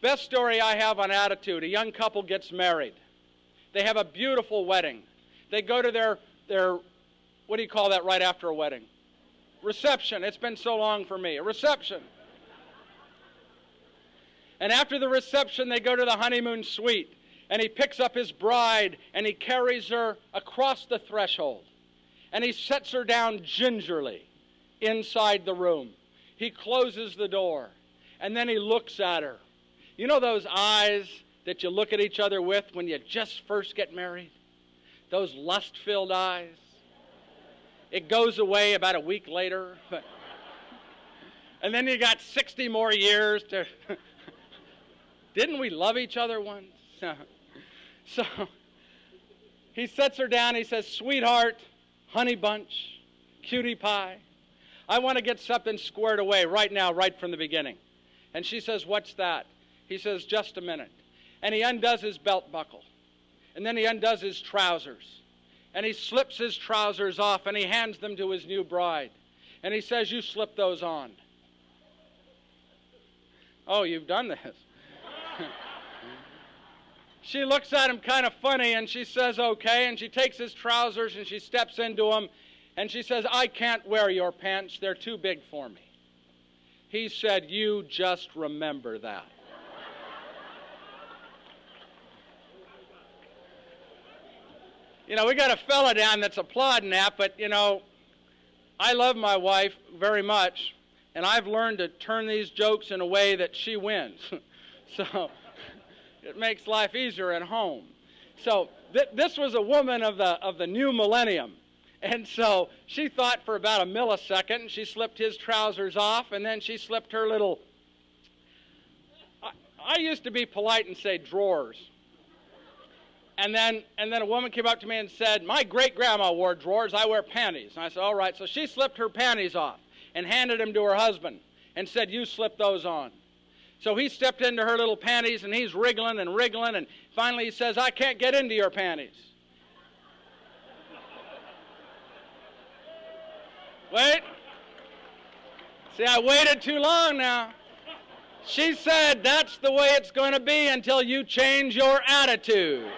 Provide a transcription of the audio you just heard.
best story I have on attitude, a young couple gets married. They have a beautiful wedding. They go to their what do you call that right after a wedding? Reception. It's been so long for me. A reception. And after the reception, they go to the honeymoon suite. And he picks up his bride and he carries her across the threshold. And he sets her down gingerly inside the room. He closes the door. And then he looks at her. You know those eyes that you look at each other with when you just first get married? Those lust-filled eyes. It goes away about a week later. And then you got 60 more years to... Didn't we love each other once? So he sets her down. He says, sweetheart, honey bunch, cutie pie, I want to get something squared away right now, right from the beginning. And she says, what's that? He says, just a minute. And he undoes his belt buckle. And then he undoes his trousers. And he slips his trousers off and he hands them to his new bride. And he says, you slip those on. Oh, you've done this. She looks at him kind of funny and she says, okay. And she takes his trousers and she steps into them. And she says, I can't wear your pants. They're too big for me. He said, you just remember that. You know, we got a fella down that's applauding that, but, you know, I love my wife very much, and I've learned to turn these jokes in a way that she wins. So it makes life easier at home. So this was a woman of the new millennium. And so she thought for about a millisecond, and she slipped his trousers off, and then she slipped her little... I used to be polite and say drawers. And then a woman came up to me and said, my great-grandma wore drawers, I wear panties. And I said, all right. So she slipped her panties off and handed them to her husband and said, you slip those on. So he stepped into her little panties, and he's wriggling, and finally he says, I can't get into your panties. Wait. See, I waited too long now. She said, that's the way it's going to be until you change your attitude.